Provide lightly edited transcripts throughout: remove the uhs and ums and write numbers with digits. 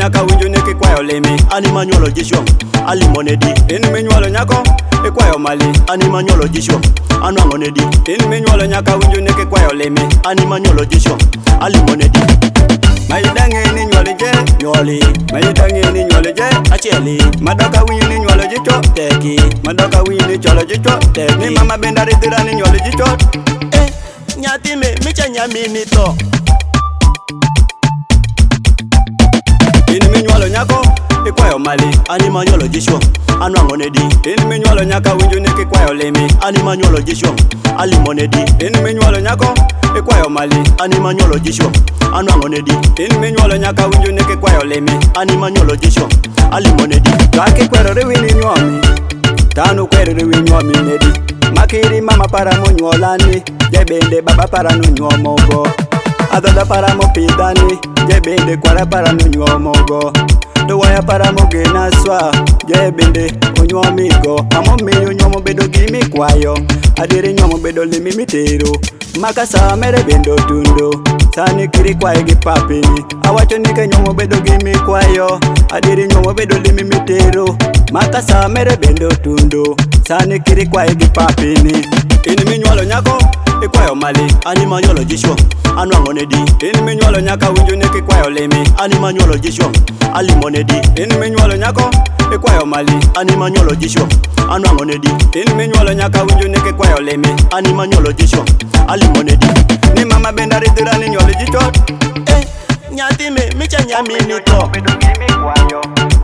nyaka winjo ne kikwayo limi ani manyuolo jisho alimone di in minyuolo nyako ikwayo mali ani manyuolo jisho anwango ne di in minyuolo nyaka winjo ne kikwayo limi ani manyuolo jisho alimone di Maidange ni nyuole je nyuoli Maidange ni nyuole je achieli Madoka winyo ni nyuole jicho teki Madoka winyo ni cholo jicho teki Ni mama bendari dhira ni nyuole jicho Nyati me micha nyamini to Ini minyuolo nyako ikwayo mali ani manyuolo jisho anwango ne di Ini minyuolo nyaka winjo ne kikwayo limi ani manyuolo jisho alimone di Ini minyuolo nyako ikwayo mali ani manyuolo jisho anwango ne di In minyuolo nyaka winjo ne kikwayo limi ani manyuolo jisho alimone di Kaki kwero riwi ni nyuomi Tanu kwero riwi nyuomi ne di Makiri mama para mo nyuolani Jebende baba para no nyuomogo Adhoda para mo pidhani Jebende kwara para no nyuomogo Dowaya para mo genaswa Jebende onyuomigo Amo miyo nyuomo bedo gimi kwayo Adiri nyuomo bedo limi mitero Makasa mere bendo tundo Sani kiri kwae gi papini Awacho nike nyuomo bedo gimi kwayo Adiri nyuomo bedo limi mitero Makasa mere bendo tundo Sani kiri kwae gi papini Ini minyuolo nyako ikwayo mali ani manyuolo jisho anwango ne di In minyuolo nyaka winjo ne kikwayo limi ani manyuolo jisho alimone di In minyuolo nyako ikwayo mali ani manyuolo jisho anwango ne di In minyuolo nyaka winjo ne kikwayo limi ani manyuolo jisho alimone di Ni mama bendari dhira ni nyuole jicho Nyati me micha nyamini to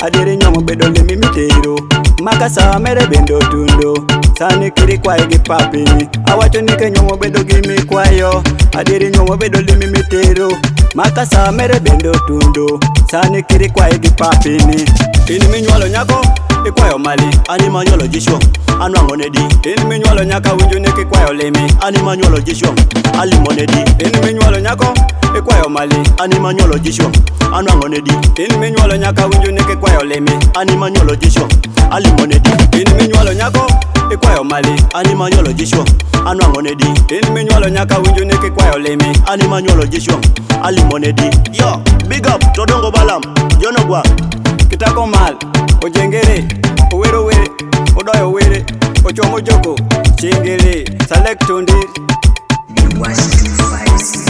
Adiri nyuomo bedo limi mitero Makasa mere bendo tundo Sani kiri kwae gi papini Awacho nike nyuomo bedo gimi kwayo Adiri nyuomo bedo limi mitero Makasa mere bendo tundo Sani kiri kwae gi papini Ini minyuolo nyako ikwayo mali ani manyuolo jisho anwango ne di In minyuolo nyaka winjo ne kikwayo limi ani manyuolo jisho alimone di In minyuolo nyako ikwayo mali ani manyuolo jisho anwango ne di In minyuolo nyaka winjo ne kikwayo limi ani manyuolo jisho alimone di In minyuolo nyako ikwayo mali ani manyuolo jisho anwango ne di In minyuolo nyaka winjo ne kikwayo limi ani manyuolo jisho alimone di Yo, big up Todongo Balam Jonogwa Kitako mal Ojengere Owero were Odoyo were Ochomo joko Chingere Select Tundir The Washington Files